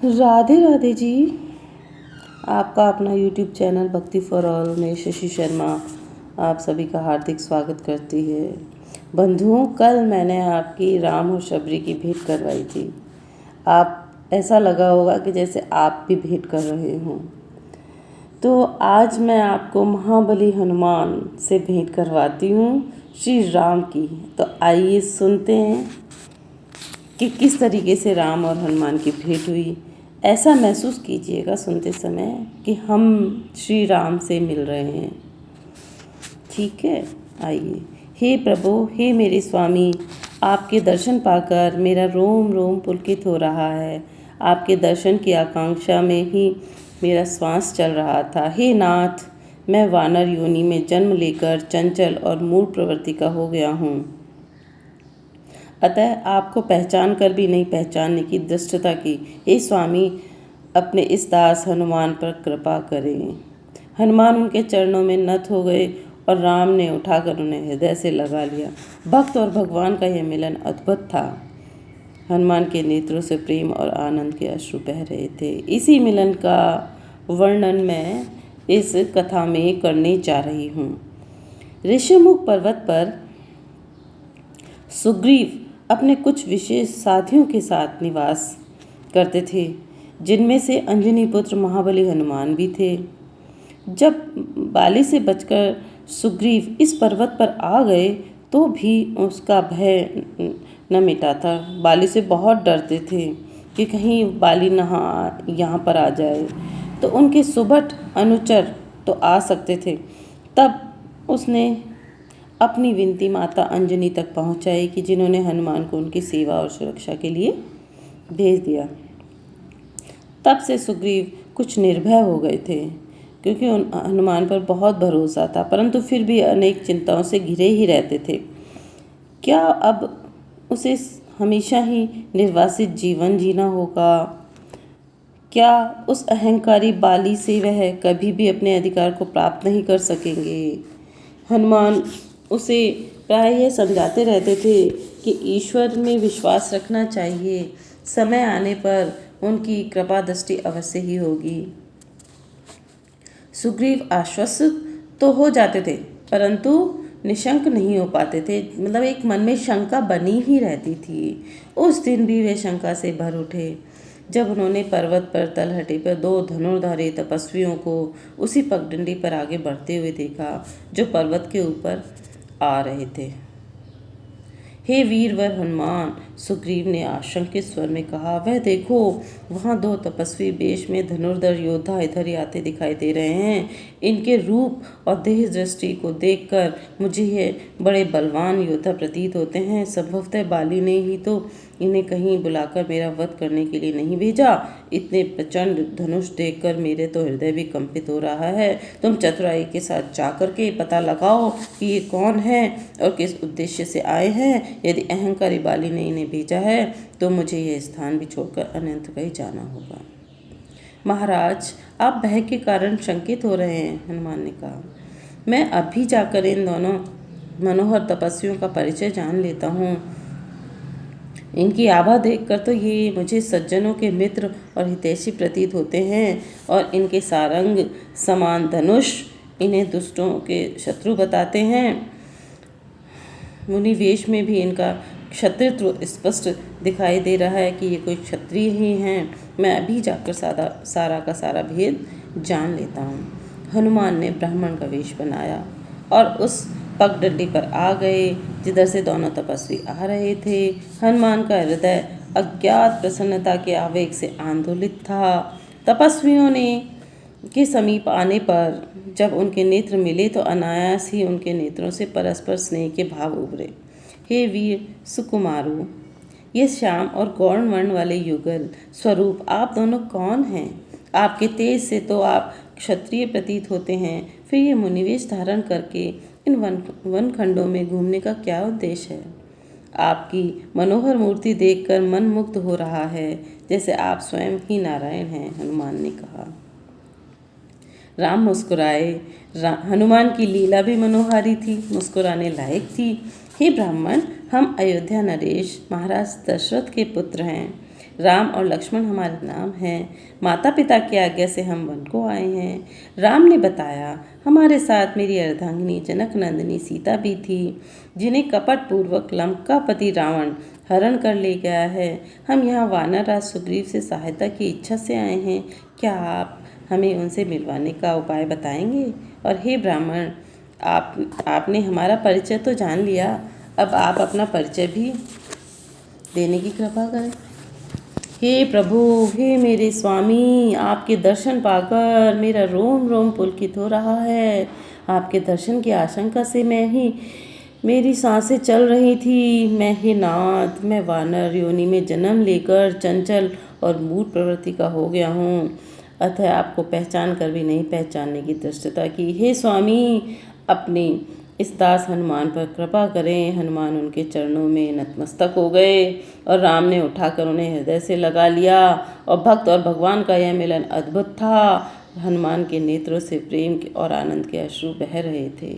राधे राधे जी। आपका अपना YouTube channel भक्ति फॉर ऑल में शशि शर्मा आप सभी का हार्दिक स्वागत करती है। बंधुओं, कल मैंने आपकी राम और शबरी की भेंट करवाई थी। आप ऐसा लगा होगा कि जैसे आप भी भेंट कर रहे हों। तो आज मैं आपको महाबली हनुमान से भेंट करवाती हूँ, श्री राम की। तो आइए सुनते हैं कि किस तरीके से राम और हनुमान की भेंट हुई। ऐसा महसूस कीजिएगा सुनते समय कि हम श्री राम से मिल रहे हैं। ठीक है, आइए। हे प्रभु, हे मेरे स्वामी, आपके दर्शन पाकर मेरा रोम रोम पुलकित हो रहा है। आपके दर्शन की आकांक्षा में ही मेरा श्वास चल रहा था। हे नाथ, मैं वानर योनि में जन्म लेकर चंचल और मूढ़ प्रवृत्ति का हो गया हूँ, अतः आपको पहचान कर भी नहीं पहचानने की दृष्टता की। हे स्वामी, अपने इस दास हनुमान पर कृपा करें। हनुमान उनके चरणों में नत हो गए और राम ने उठाकर उन्हें हृदय से लगा लिया। भक्त और भगवान का यह मिलन अद्भुत था। हनुमान के नेत्रों से प्रेम और आनंद के अश्रु बह रहे थे। इसी मिलन का वर्णन मैं इस कथा में करने जा रही हूँ। ऋषिमुख पर्वत पर सुग्रीव अपने कुछ विशेष साथियों के साथ निवास करते थे, जिनमें से अंजनी पुत्र महाबली हनुमान भी थे। जब बाली से बचकर सुग्रीव इस पर्वत पर आ गए तो भी उसका भय न मिटा था। बाली से बहुत डरते थे कि कहीं बाली यहाँ पर आ जाए, तो उनके सुभट अनुचर तो आ सकते थे। तब उसने अपनी विनती माता अंजनी तक पहुंचाई कि जिन्होंने हनुमान को उनकी सेवा और सुरक्षा के लिए भेज दिया। तब से सुग्रीव कुछ निर्भय हो गए थे, क्योंकि हनुमान पर बहुत भरोसा था, परंतु फिर भी अनेक चिंताओं से घिरे ही रहते थे। क्या अब उसे हमेशा ही निर्वासित जीवन जीना होगा? क्या उस अहंकारी बाली से वह कभी भी अपने अधिकार को प्राप्त नहीं कर सकेंगे? हनुमान उसे प्राय यह समझाते रहते थे कि ईश्वर में विश्वास रखना चाहिए, समय आने पर उनकी कृपा दृष्टि अवश्य ही होगी। सुग्रीव आश्वस्त तो हो जाते थे, परंतु निशंक नहीं हो पाते थे। मतलब एक मन में शंका बनी ही रहती थी। उस दिन भी वे शंका से भर उठे जब उन्होंने पर्वत पर तलहटी पर दो धनुर्धारी तपस्वियों को उसी पगडंडी पर आगे बढ़ते हुए देखा जो पर्वत के ऊपर आ रहे थे। हे वीरवर हनुमान, सुग्रीव ने आशंकित स्वर में कहा, वह देखो, वहाँ दो तपस्वी वेश में धनुर्धर योद्धा इधर ही आते दिखाई दे रहे हैं। इनके रूप और देह दृष्टि को देखकर मुझे ये बड़े बलवान योद्धा प्रतीत होते हैं। संभवतः बाली ने ही तो इन्हें कहीं बुलाकर मेरा वध करने के लिए नहीं भेजा। इतने प्रचंड धनुष देखकर मेरे तो हृदय भी कंपित हो रहा है। तुम चतुराई के साथ जाकर के पता लगाओ कि ये कौन है और किस उद्देश्य से आए हैं। यदि अहंकारी बाली ने इन्हें भेजा है तो मुझे यह स्थान भी छोड़कर अन्यत्र कहीं जाना होगा। महाराज, आप भय के कारण शंकित हो रहे हैं, हनुमान ने कहा। मैं अभी जाकर इन दोनों मनोहर तपस्वियों का परिचय जान लेता हूँ। इनकी आभा देखकर तो ये मुझे सज्जनों के मित्र और हितैषी प्रतीत होते हैं, और इनके सारंग समान धनुष इन्हें दुष्टों के शत्रु बताते हैं। मुनि वेश में भी इनका क्षत्रित्व स्पष्ट दिखाई दे रहा है कि ये कोई क्षत्रिय ही हैं। मैं अभी जाकर सारा का सारा भेद जान लेता हूँ। हनुमान ने ब्राह्मण का वेश बनाया और उस पगडंडी पर आ गए जिधर से दोनों तपस्वी आ रहे थे। हनुमान का हृदय अज्ञात प्रसन्नता के आवेग से आंदोलित था। तपस्वियों ने के समीप आने पर जब उनके नेत्र मिले तो अनायास ही उनके नेत्रों से परस्पर स्नेह के भाव उभरे। हे वीर सुकुमारों, ये श्याम और गौण वर्ण वाले युगल स्वरूप आप दोनों कौन हैं? आपके तेज से तो आप क्षत्रिय प्रतीत होते हैं, फिर ये मुनिवेश धारण करके इन वन खंडों में घूमने का क्या उद्देश्य है? आपकी मनोहर मूर्ति देखकर मन मुग्ध हो रहा है, जैसे आप स्वयं ही नारायण हैं, हनुमान ने कहा। राम मुस्कुराए। हनुमान की लीला भी मनोहारी थी, मुस्कुराने लायक थी। हे ब्राह्मण, हम अयोध्या नरेश महाराज दशरथ के पुत्र हैं। राम और लक्ष्मण हमारे नाम हैं। माता पिता की आज्ञा से हम वन को आए हैं। राम ने बताया, हमारे साथ मेरी अर्धांगिनी जनक नंदिनी सीता भी थी, जिन्हें कपट पूर्वक लंकापति रावण हरण कर ले गया है। हम यहाँ वानर राज सुग्रीव से सहायता की इच्छा से आए हैं। क्या आप हमें उनसे मिलवाने का उपाय बताएंगे? और हे ब्राह्मण, आपने हमारा परिचय तो जान लिया, अब आप अपना परिचय भी देने की कृपा करें। हे प्रभु, हे मेरे स्वामी, आपके दर्शन पाकर मेरा रोम रोम पुलकित हो रहा है। आपके दर्शन की आशंका से मेरी सांसें चल रही थी। हे नाथ, मैं वानर योनि में जन्म लेकर चंचल और मूढ़ प्रवृत्ति का हो गया हूँ, अतः आपको पहचान कर भी नहीं पहचानने की धृष्टता की। हे स्वामी, अपने इस दास हनुमान पर कृपा करें। हनुमान उनके चरणों में नतमस्तक हो गए और राम ने उठाकर उन्हें हृदय से लगा लिया। और भक्त और भगवान का यह मिलन अद्भुत था। हनुमान के नेत्रों से प्रेम और आनंद के अश्रु बह रहे थे।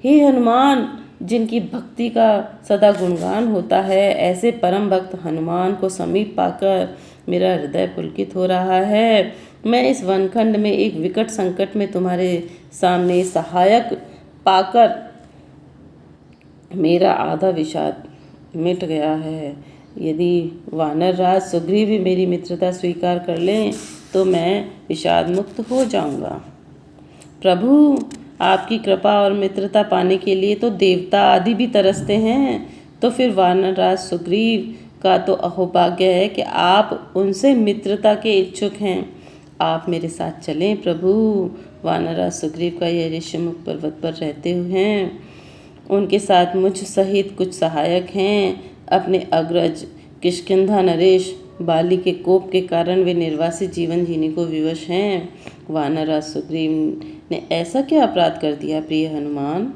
हे हनुमान, जिनकी भक्ति का सदा गुणगान होता है, ऐसे परम भक्त हनुमान को समीप पाकर मेरा हृदय पुलकित हो रहा है। मैं इस वनखंड में एक विकट संकट में तुम्हारे सामने सहायक पाकर मेरा आधा विषाद मिट गया है। यदि वानर राज सुग्रीव भी मेरी मित्रता स्वीकार कर लें तो मैं विषाद मुक्त हो जाऊंगा। प्रभु, आपकी कृपा और मित्रता पाने के लिए तो देवता आदि भी तरसते हैं, तो फिर वानर राज सुग्रीव का तो अहोभाग्य है कि आप उनसे मित्रता के इच्छुक हैं। आप मेरे साथ चलें प्रभु। वानर राज सुग्रीव का यह ऋषिमुख पर्वत पर रहते हुए हैं। उनके साथ मुझ सहित कुछ सहायक हैं। अपने अग्रज किष्किंधा नरेश बाली के कोप के कारण वे निर्वासित जीवन जीने को विवश हैं। वानर राज सुग्रीव ने ऐसा क्या अपराध कर दिया प्रिय हनुमान,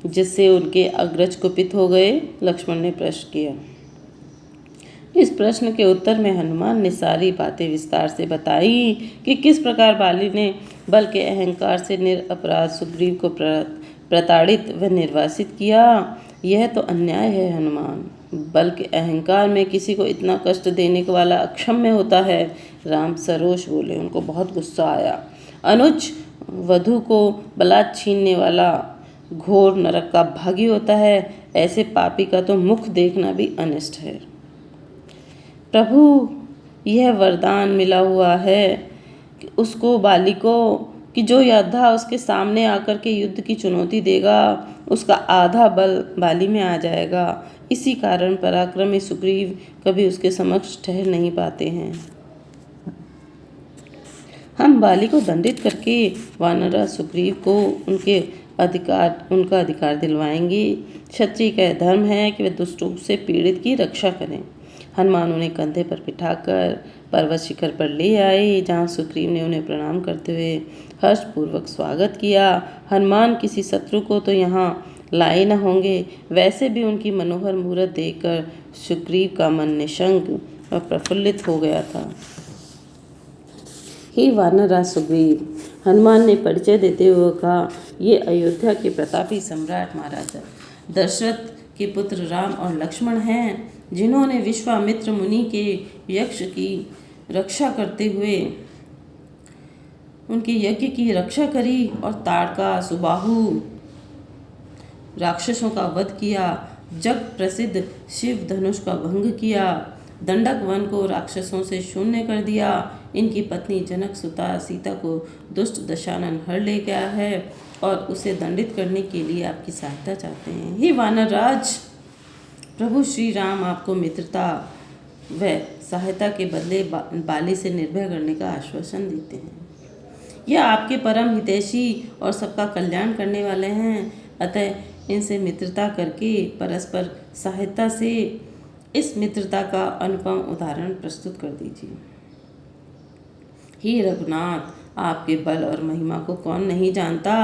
जिससे उनके अग्रज कुपित हो गए? लक्ष्मण ने प्रश्न किया। इस प्रश्न के उत्तर में हनुमान ने सारी बातें विस्तार से बताई कि किस प्रकार बाली ने बल के अहंकार से निरपराध सुग्रीव को प्रताड़ित व निर्वासित किया। यह तो अन्याय है हनुमान। बल के अहंकार में किसी को इतना कष्ट देने वाला अक्षम्य होता है। राम सरोष बोले। उनको बहुत गुस्सा आया। अनुज वधु को बलात् छीनने वाला घोर नरक का भागी होता है। ऐसे पापी का तो मुख देखना भी अनिष्ट है। प्रभु, यह वरदान मिला हुआ है कि उसको बाली को कि जो योद्धा उसके सामने आकर के युद्ध की चुनौती देगा, उसका आधा बल बाली में आ जाएगा। इसी कारण पराक्रमी सुग्रीव कभी उसके समक्ष ठहर नहीं पाते हैं। हम बाली को दंडित करके वानर सुग्रीव को उनका अधिकार दिलवाएंगे। क्षत्रिय का धर्म है कि वे दुष्टों से पीड़ित की रक्षा करें। हनुमान उन्हें कंधे पर बिठाकर पर्वत शिखर पर ले आए, जहाँ सुग्रीव ने उन्हें प्रणाम करते हुए हर्षपूर्वक स्वागत किया। हनुमान किसी शत्रु को तो यहाँ लाए न होंगे, वैसे भी उनकी मनोहर मूरत देखकर सुग्रीव का मन निशंक और प्रफुल्लित हो गया था। हे वानरराज सुग्रीव, हनुमान ने परिचय देते हुए कहा, ये अयोध्या के प्रतापी सम्राट महाराजा दशरथ के पुत्र राम और लक्ष्मण हैं, जिन्होंने विश्वामित्र मुनि के यक्ष की रक्षा करते हुए उनके यज्ञ की रक्षा करी और ताड़का सुबाहु राक्षसों का वध किया। जग प्रसिद्ध शिव धनुष का भंग किया। दंडक वन को राक्षसों से शून्य कर दिया। इनकी पत्नी जनक सुता सीता को दुष्ट दशानन हर ले गया है और उसे दंडित करने के लिए आपकी सहायता चाहते हैं। हे वानर राज, प्रभु श्री राम आपको मित्रता व सहायता के बदले बाली से निर्भय करने का आश्वासन देते हैं। यह आपके परम हितैषी और सबका कल्याण करने वाले हैं, अतः इनसे मित्रता करके परस्पर सहायता से इस मित्रता का अनुपम उदाहरण प्रस्तुत कर दीजिए। हे रघुनाथ, आपके बल और महिमा को कौन नहीं जानता।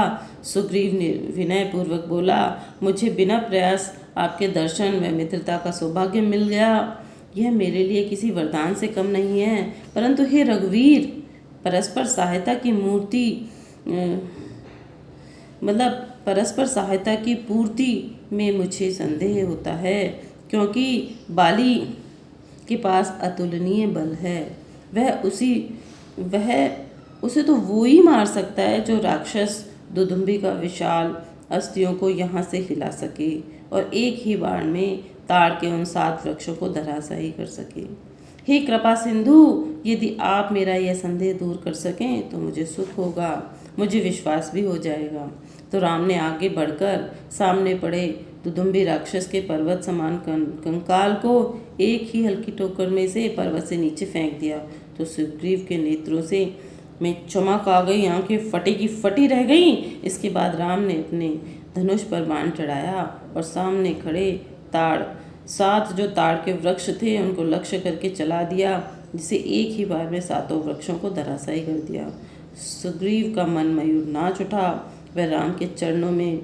सुग्रीव ने विनय पूर्वक बोला, मुझे बिना प्रयास आपके दर्शन व मित्रता का सौभाग्य मिल गया। यह मेरे लिए किसी वरदान से कम नहीं है, परंतु हे रघुवीर, परस्पर सहायता की पूर्ति में मुझे संदेह होता है, क्योंकि बाली के पास अतुलनीय बल है। वह उसे तो वो ही मार सकता है जो राक्षस दुदुम्बी का विशाल अस्थियों को यहाँ से हिला सके और एक ही बाण में ताड़ के उन 7 वृक्षों को धराशायी कर सके। हे कृपा सिंधु, यदि आप मेरा यह संदेह दूर कर सकें तो मुझे सुख होगा, मुझे विश्वास भी हो जाएगा। तो राम ने आगे बढ़कर सामने पड़े दुदुम्बी राक्षस के पर्वत समान कंकाल को एक ही हल्की ठोकर में से पर्वत से नीचे फेंक दिया। तो सुग्रीव के नेत्रों से में चमक आ गई, आंखें फटी की फटी रह गईं। इसके बाद राम ने अपने धनुष पर बाण चढ़ाया और सामने खड़े 7 जो ताड़ के वृक्ष थे उनको लक्ष्य करके चला दिया, जिसे एक ही बार में 7 वृक्षों को धराशायी कर दिया। सुग्रीव का मन मयूर नाच उठा। वह राम के चरणों में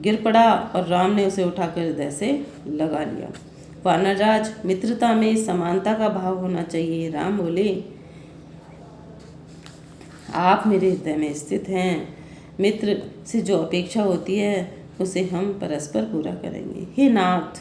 गिर पड़ा और राम ने उसे उठाकर हृदय से लगा लिया। वानरराज, मित्रता में समानता का भाव होना चाहिए। राम बोले, आप मेरे हृदय में स्थित हैं। मित्र से जो अपेक्षा होती है उसे हम परस्पर पूरा करेंगे। हे नाथ,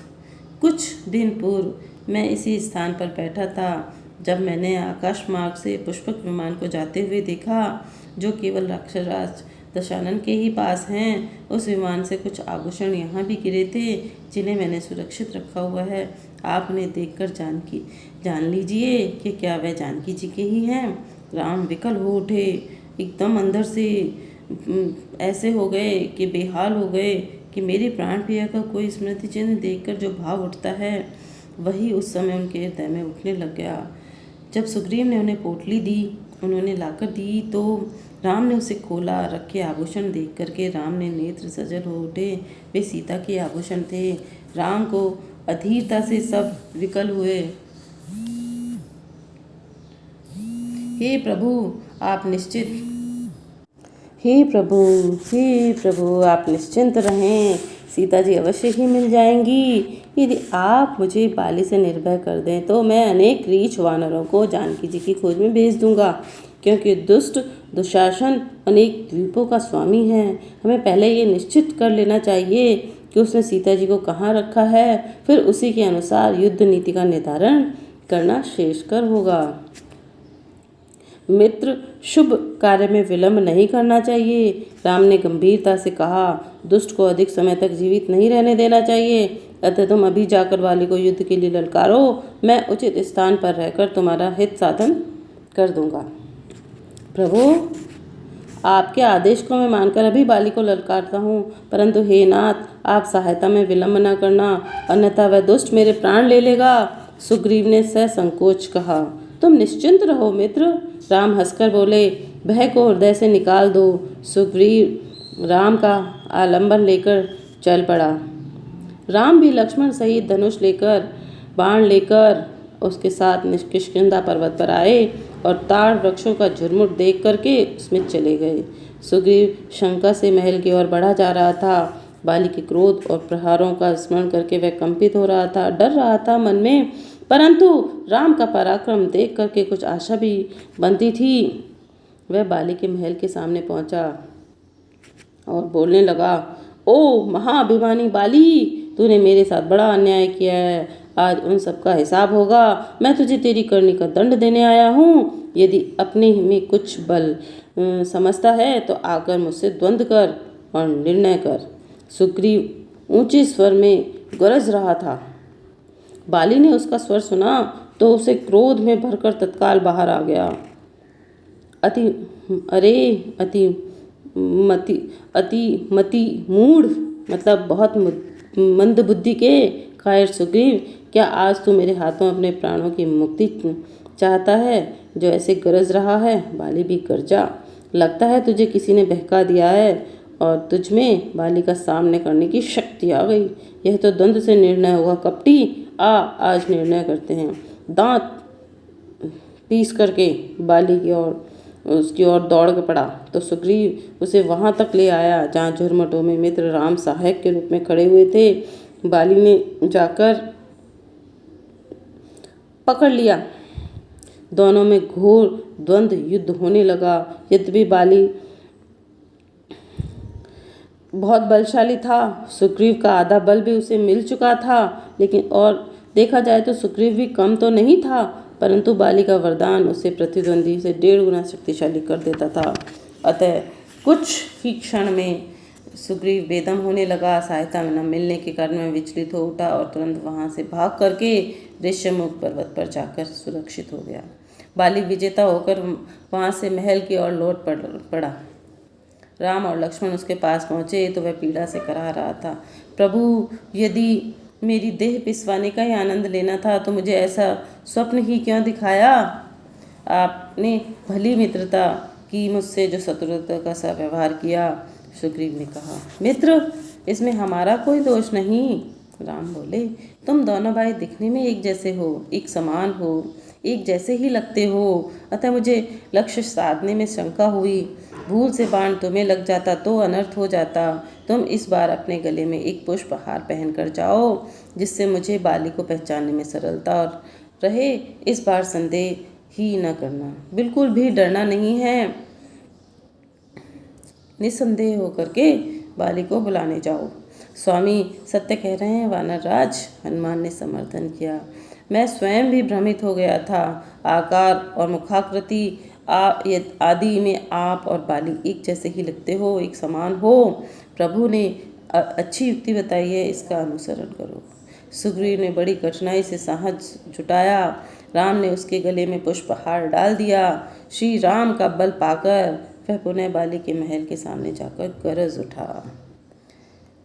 कुछ दिन पूर्व मैं इसी स्थान पर बैठा था जब मैंने आकाश मार्ग से पुष्पक विमान को जाते हुए देखा, जो केवल राक्षसराज दशानन के ही पास हैं। उस विमान से कुछ आभूषण यहाँ भी गिरे थे, जिन्हें मैंने सुरक्षित रखा हुआ है। आप उन्हें देखकर जान लीजिए कि क्या वह जानकी जी के ही हैं। राम विकल हो उठे, एकदम अंदर से ऐसे हो गए कि बेहाल हो गए कि मेरे प्राण प्रिया का कोई स्मृति चिन्ह देखकर जो भाव उठता है वही उस समय उनके हृदय में उठने लग गया। जब सुग्रीव ने उन्हें पोटली दी, उन्होंने लाकर दी, तो राम ने उसे खोला। रखे आभूषण देख करके राम ने नेत्र सजल हो उठे। वे सीता के आभूषण थे। राम को अधीरता से सब विकल हुए। हे प्रभु आप निश्चिंत रहें, सीता जी अवश्य ही मिल जाएंगी। यदि आप मुझे बाली से निर्भय कर दें तो मैं अनेक रीछ वानरों को जानकी जी की खोज में भेज दूंगा, क्योंकि दुष्ट दुशासन अनेक द्वीपों का स्वामी है। हमें पहले ये निश्चित कर लेना चाहिए कि उसने सीता जी को कहाँ रखा है, फिर उसी के अनुसार युद्ध नीति का निर्धारण करना श्रेयस्कर होगा। मित्र, शुभ कार्य में विलंब नहीं करना चाहिए। राम ने गंभीरता से कहा, दुष्ट को अधिक समय तक जीवित नहीं रहने देना चाहिए। अतः तुम अभी जाकर बाली को युद्ध के लिए ललकारो, मैं उचित स्थान पर रहकर तुम्हारा हित साधन कर दूंगा। प्रभु, आपके आदेश को मैं मानकर अभी बाली को ललकारता हूँ, परंतु हे नाथ, आप सहायता में विलंब न करना, अन्यथा वह दुष्ट मेरे प्राण ले लेगा। सुग्रीव ने ससंकोच कहा, तुम निश्चिंत रहो मित्र। राम हंसकर बोले, भय को हृदय से निकाल दो। सुग्रीव राम का आलंबन लेकर चल पड़ा। राम भी लक्ष्मण सहित धनुष लेकर बाण लेकर उसके साथ किष्किंधा पर्वत पर आए और ताड़ वृक्षों का झुरमुट देख करके उसमें चले गए। सुग्रीव शंका से महल की ओर बढ़ा जा रहा था। बाली के क्रोध और प्रहारों का स्मरण करके वह कंपित हो रहा था, डर रहा था मन में, परंतु राम का पराक्रम देख करके कुछ आशा भी बनती थी। वह बाली के महल के सामने पहुंचा और बोलने लगा, ओ महाअभिमानी बाली, तूने मेरे साथ बड़ा अन्याय किया है। आज उन सब का हिसाब होगा। मैं तुझे तेरी करनी का दंड देने आया हूँ। यदि अपने में कुछ बल समझता है तो आकर मुझसे द्वंद्व कर और निर्णय कर। सुग्रीव ऊंचे स्वर में गरज रहा था। बाली ने उसका स्वर सुना तो उसे क्रोध में भरकर तत्काल बाहर आ गया। अति मति मूढ़, मतलब बहुत मंद बुद्धि के कायर सुग्रीव, क्या आज तू मेरे हाथों अपने प्राणों की मुक्ति चाहता है? जो ऐसे गरज रहा है, बाली भी गरजा। लगता है तुझे किसी ने बहका दिया है और तुझ में बाली का सामने करने की शक्ति आ गई। यह तो द्वंद्व से निर्णय होगा कपटी। आज निर्णय करते हैं। दांत पीस करके बाली की ओर उसकी ओर दौड़ के पड़ा तो सुग्रीव उसे वहां तक ले आया जहां झुरमुटों में मित्र राम सहायक के रूप में खड़े हुए थे। बाली ने जाकर पकड़ लिया। दोनों में घोर द्वंद्व युद्ध होने लगा। यद्यपि बाली बहुत बलशाली था, सुग्रीव का आधा बल भी उसे मिल चुका था, लेकिन और देखा जाए तो सुग्रीव भी कम तो नहीं था, परंतु बाली का वरदान उसे प्रतिद्वंदी से 1.5 गुना शक्तिशाली कर देता था। अतः कुछ ही क्षण में सुग्रीव बेदम होने लगा। सहायता में न मिलने के कारण में विचलित हो उठा और तुरंत वहां से भाग करके ऋष्यमुख पर्वत पर जाकर सुरक्षित हो गया। बाली विजेता होकर वहां से महल की ओर लौट पड़ा। राम और लक्ष्मण उसके पास पहुंचे तो वह पीड़ा से कराह रहा था। प्रभु, यदि मेरी देह पिसवाने का ही आनंद लेना था तो मुझे ऐसा स्वप्न ही क्यों दिखाया? आपने भली मित्रता की, मुझसे जो शत्रुता का सा व्यवहार किया। सुग्रीव ने कहा, मित्र, इसमें हमारा कोई दोष नहीं। राम बोले, तुम दोनों भाई दिखने में एक जैसे हो, एक समान हो, एक जैसे ही लगते हो, अतः मुझे लक्ष्य साधने में शंका हुई। भूल से बाण तुम्हें लग जाता तो अनर्थ हो जाता। तुम इस बार अपने गले में एक पुष्प हार पहन कर जाओ, जिससे मुझे बाली को पहचानने में सरलता और रहे। इस बार संदेह ही न करना, बिल्कुल भी डरना नहीं है। निसंदेह होकर के बाली को बुलाने जाओ। स्वामी सत्य कह रहे हैं वानर राज, हनुमान ने समर्थन किया। मैं स्वयं भी भ्रमित हो गया था। आकार और मुखाकृति आदि में आप और बाली एक जैसे ही लगते हो, एक समान हो। प्रभु ने अच्छी युक्ति बताई है, इसका अनुसरण करो। सुग्रीव ने बड़ी कठिनाई से साहस जुटाया। राम ने उसके गले में पुष्पहार डाल दिया। श्री राम का बल पाकर वह पुनः बाली के महल के सामने जाकर गरज उठा।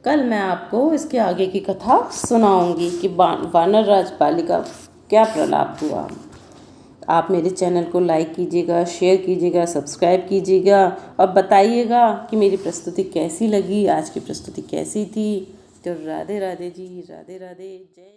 कल मैं आपको इसके आगे की कथा सुनाऊंगी कि वानर राज बाली का क्या प्रलाप हुआ। आप मेरे चैनल को लाइक कीजिएगा, शेयर कीजिएगा, सब्सक्राइब कीजिएगा और बताइएगा कि मेरी प्रस्तुति कैसी लगी, आज की प्रस्तुति कैसी थी। तो राधे राधे जी, राधे राधे, जय।